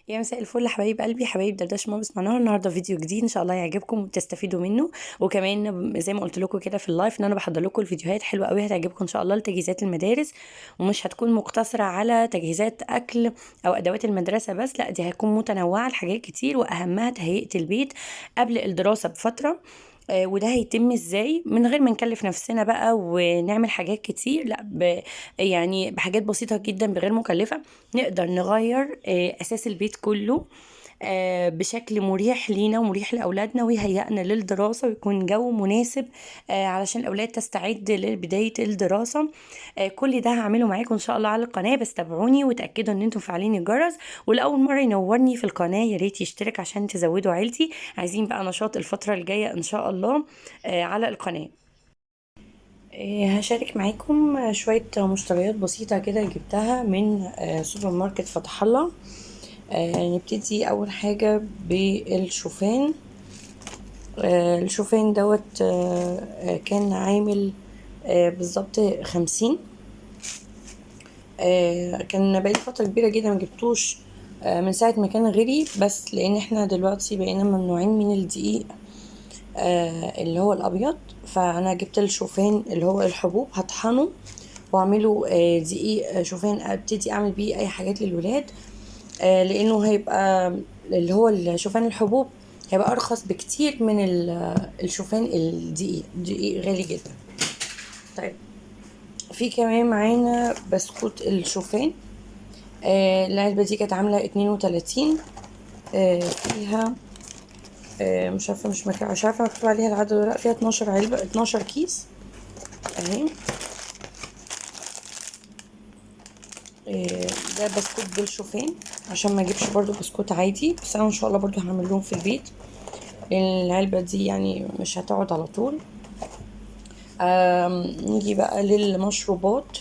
يا مساء الفل حبايب قلبي، حبايب دردشه ماما اسمعنا النهارده فيديو جديد ان شاء الله يعجبكم وتستفيدوا منه. وكمان زي ما قلت لكم كده في اللايف ان انا بحضر لكم الفيديوهات حلوه قوي هتعجبكم ان شاء الله لتجهيزات المدارس. ومش هتكون مقتصره على تجهيزات اكل او ادوات المدرسه بس، لا دي هتكون متنوعه لحاجات كتير، واهمها تهيئه البيت قبل الدراسه بفتره. وده هيتم ازاي من غير ما نكلف نفسنا بقى ونعمل حاجات كتير، لا يعني بحاجات بسيطة جدا بغير مكلفة نقدر نغير اساس البيت كله بشكل مريح لينا ومريح لأولادنا ويهيئنا للدراسة ويكون جو مناسب علشان الأولاد تستعد لبداية الدراسة. كل ده هعمله معاكم إن شاء الله على القناة، بس تابعوني وتأكدوا إن انتم فعالين الجرس. ولأول مرة ينورني في القناة يا ريت يشترك عشان تزودوا عيلتي. عايزين بقى نشاط الفترة الجاية إن شاء الله على القناة. هشارك معاكم شوية مشتريات بسيطة كده جبتها من سوبر ماركت فتح الله. نبتدي أول حاجة بالشوفان. الشوفان دوت كان عامل بالظبط 50. كان بقالي فترة كبيرة جدا ما جبتوش من ساعة ما كان غلي، بس لأن احنا دلوقتي بقينا ممنوعين من الدقيق اللي هو الابيض، فانا جبت الشوفان اللي هو الحبوب هطحنه واعمله دقيق شوفان ابتدي اعمل بيه اي حاجات للولاد. لانه هيبقى اللي هو الشوفان الحبوب هيبقى ارخص بكتير من الشوفان الدقيق غالي جدا. طيب، في كمان معانا بسكوت الشوفان. العلبة دي كانت عاملة 32. فيها مش عارفه مش عارفه مكتوب عليها العدد ولا لا، فيها 12 علبه 12 كيس اهي. ده بسكوت بالشوفان عشان ما اجيبش برضو بسكوت عادي، بس انا ان شاء الله برضو هعمل لهم في البيت لان العلبه دي يعني مش هتقعد على طول. نيجي بقى للمشروبات.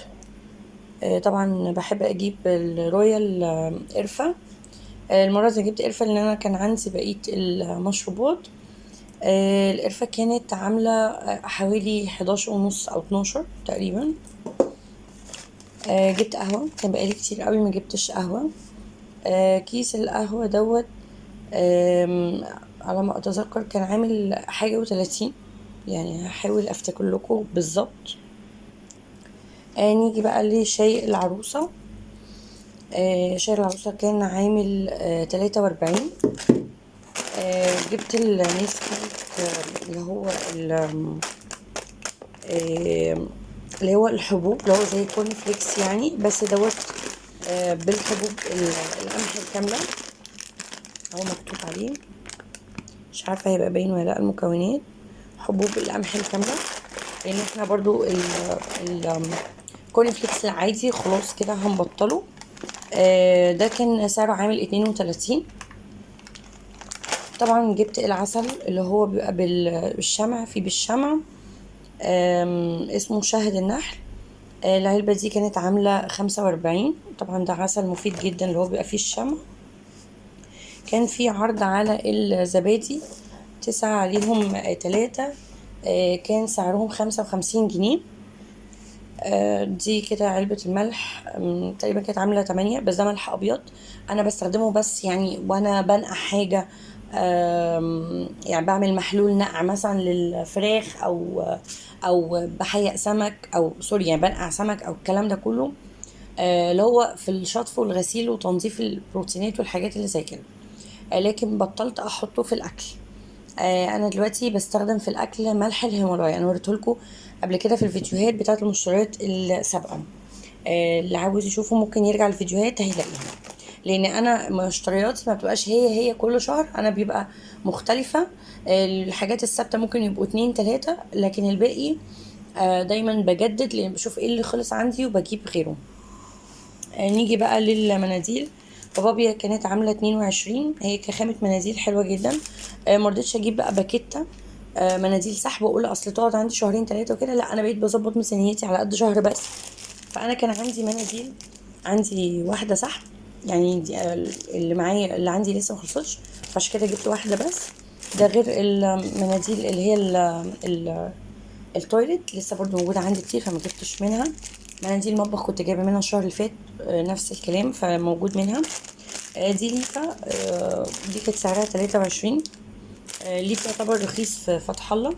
طبعا بحب اجيب الرويال قرفه. المره دي جبت قرفه لان انا كان عندي بقيه المشروبات. القرفة كانت عاملة حوالي 11 ونص أو 12 تقريبا. جبت قهوة، كان بقالي كتير قوي ما جبتش قهوة. كيس القهوة دوت على ما أتذكر كان عامل حاجة و30، يعني هحاول أفتكر لكم بالظبط. نيجي بقى لشاي العروسة. شاي العروسة كان عامل 43. جبت النسكافيه اللي هو اللي هو الحبوب اللي هو زي كورن فليكس يعني، بس دوت بالحبوب القمح الكاملة اهو مكتوب عليه. مش عارفة هيبقى باين ولا لا المكونات. حبوب القمح الكاملة، لان احنا برضو الكورن فليكس العادي خلاص كده هنبطله. ده كان سعره عامل 32. طبعا جبت العسل اللي هو بيبقى بالشمع، في بالشمع، اسمه شهد النحل. العلبة دي كانت عاملة 45. طبعا ده عسل مفيد جدا اللي هو بيبقى فيه الشمع. كان في عرض على الزبادي 9 عليهم 3. كان سعرهم 55 جنيه. دي كده علبة الملح تقريبا كانت عاملة 8، بس ده ملح أبيض. أنا بستخدمه بس يعني وأنا بنقع حاجة، يعني بعمل محلول نقع مثلا للفراخ او بحيق سمك او سوري يعني بنقع سمك او الكلام ده كله، اللي هو في الشطف والغسيل وتنظيف البروتينات والحاجات اللي زي كده. لكن بطلت احطه في الاكل. انا دلوقتي بستخدم في الاكل ملح الهيمالايا، انا وريته لكم قبل كده في الفيديوهات بتاعه المشتريات السابقه. اللي عاوز يشوفه ممكن يرجع الفيديوهات هيلاقيها، لان انا مشترياتي ما بتبقاش هي كل شهر، انا بيبقى مختلفة. الحاجات الثابتة ممكن يبقوا 2 3، لكن الباقي دايما بجدد لان بشوف ايه اللي خلص عندي وبجيب غيره. نيجي بقى للمناديل. بابابيا كانت عاملة 22، هي كخامة مناديل حلوة جدا. مرضتش اجيب بقى باكيتة مناديل سحب واقول اصل تقعد عندي شهرين 3 وكده، لا انا بقيت بظبط ميزانيتي على قد شهر بس. فانا كان عندي مناديل، عندي واحده سحب يعني دي اللي معايا اللي عندي لسه مخلصتش، فعشان كده جبت واحده بس. ده غير المناديل اللي هي التويلت لسه برضو موجوده عندي كتير فما جبتش منها. مناديل المطبخ كنت جايبه منها الشهر اللي فات نفس الكلام فموجود منها. دي ليفه، دي كانت سعرها 23. ليفه يعتبر رخيص في فتح الله.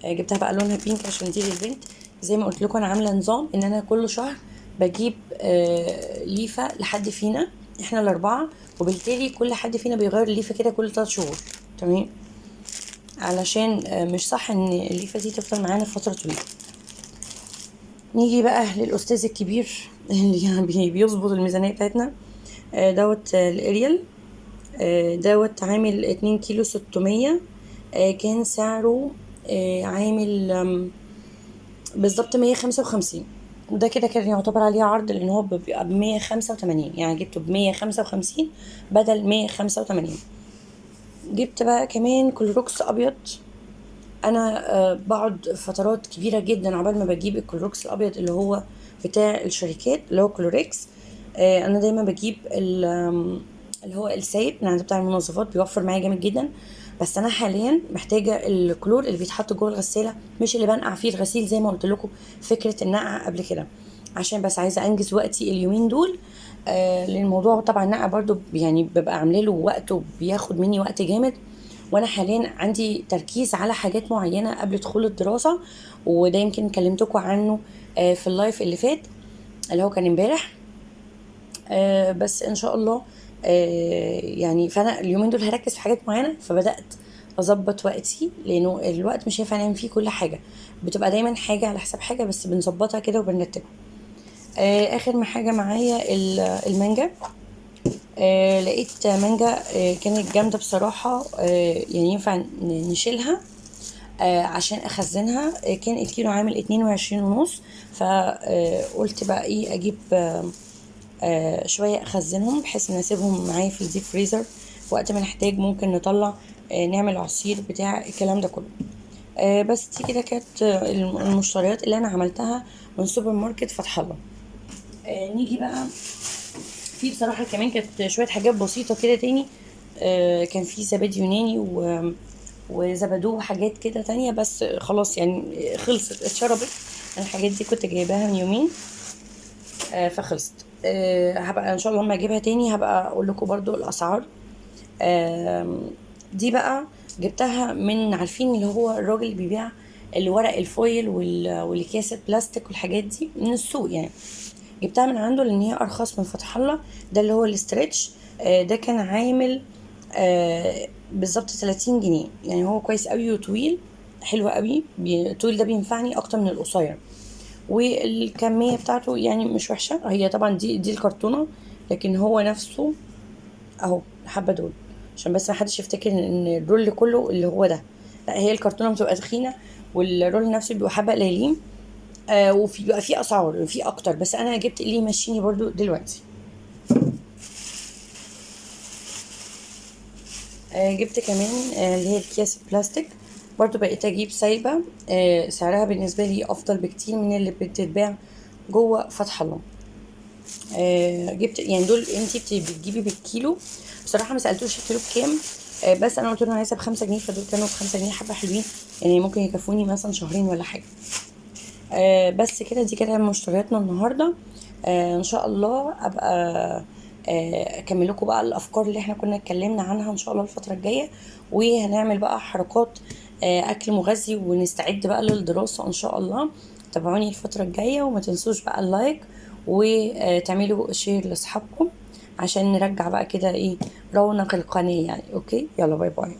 جبتها بقى لونها بينك عشان دي للبنت. زي ما قلت لكم انا عامله نظام ان انا كل شهر بجيب ليفه لحد فينا، احنا الاربعه، وبالتالي كل حد فينا بيغير الليفه كده كل 3 شهور. تمام، علشان مش صح ان الليفه دي تفضل معانا فتره طويله. نيجي بقى للاستاذ الكبير اللي يعني بيظبط الميزانيه بتاعتنا. دوت الاريال. دوت عامل 2 كيلو 600. كان سعره عامل بالظبط 155. وده كده كان يعتبر عليه عرض لان هو بيبقى ب185، يعني جبته ب155 بدل 185. جبت بقى كمان كلروكس ابيض. انا بقعد فترات كبيره جدا عقبال ما بجيب الكلوروكس الابيض اللي هو بتاع الشركات اللي هو كلوريكس. انا دايما بجيب اللي هو السايب من عند بتاع المنظفات، بيوفر معايا جامد جدا. بس انا حاليا محتاجه الكلور اللي بيتحط جوه الغساله، مش اللي بنقع فيه الغسيل زي ما قلت لكم فكره النقع قبل كده، عشان بس عايزه انجز وقتي اليومين دول. لان الموضوع طبعا النقع برضو يعني ببقى عامله له وقت وبياخد مني وقت جامد. وانا حاليا عندي تركيز على حاجات معينه قبل دخول الدراسه، وده يمكن كلمتكم عنه في اللايف اللي فات اللي هو كان امبارح. بس ان شاء الله يعني فانا اليومين دول هركز في حاجات معينه، فبدات اظبط وقتي لانه الوقت مش هينفع نعمل فيه كل حاجه، بتبقى دايما حاجه على حساب حاجه، بس بنظبطها كده وبنرتبها. اخر ما حاجه معايا المانجا. لقيت مانجا كانت جامده بصراحه، يعني ينفع نشيلها عشان اخزنها. كان الكيلو عامل 22 ونص، فقلت بقى ايه اجيب شويه اخزنهم بحيث ان اسيبهم معايا في الديب فريزر، وقت ما نحتاج ممكن نطلع نعمل عصير بتاع الكلام ده كله. بس دي كده كانت المشتريات اللي انا عملتها من سوبر ماركت فتح الله. نيجي بقى في بصراحه كمان كانت شويه حاجات بسيطه كده تاني. كان في زبادي يوناني وزبادو وحاجات كده تانية، بس خلاص يعني خلصت اتشربت. الحاجات دي كنت جايباها من يومين فخلصت. هبقى ان شاء الله لما اجيبها تاني هبقى اقول لكم برضو الاسعار. دي بقى جبتها من عارفين اللي هو الراجل اللي بيبيع الورق الفويل والاكياس البلاستيك والحاجات دي من السوق يعني. جبتها من عنده لان هي ارخص من فتح الله. ده اللي هو الاسترتش. ده كان عامل بالظبط 30 جنيه، يعني هو كويس قوي وطويل حلو قوي. الطويل ده بينفعني اكتر من القصير، والكميه بتاعته يعني مش وحشه. هي طبعا دي الكرتونه، لكن هو نفسه اهو الحبه دول، عشان بس ما حدش يفتكر ان الرول كله اللي هو ده. لا، هي الكرتونه بتبقى تخينه والرول نفسه بيبقى حبه قليلين. وفي بيبقى في اسعار في اكتر، بس انا جبت اللي يمشيني برضو دلوقتي. جبت كمان اللي هي الاكياس البلاستيك. برضو بقيت اجيب سايبه. سعرها بالنسبه لي افضل بكتير من اللي بتتباع جوه فتح الله. جبت يعني دول انتي بتجيبي بالكيلو. بصراحه ما سالتوش الكيلو بكام، بس انا قلت له انا عايزه ب5 جنيه، فدول كانوا ب5 جنيه حبه حلوين، يعني ممكن يكفوني مثلا شهرين ولا حاجه. بس كده دي كده مشترياتنا النهارده. ان شاء الله ابقى اكمل لكم بقى الافكار اللي احنا كنا اتكلمنا عنها ان شاء الله الفتره الجايه، وهنعمل بقى حركات اكل مغذي ونستعد بقى للدراسه ان شاء الله. تابعوني الفتره الجايه وما تنسوش بقى اللايك وتعملوا شير لاصحابكم عشان نرجع بقى كده ايه رونق القناه يعني. اوكي، يلا باي باي.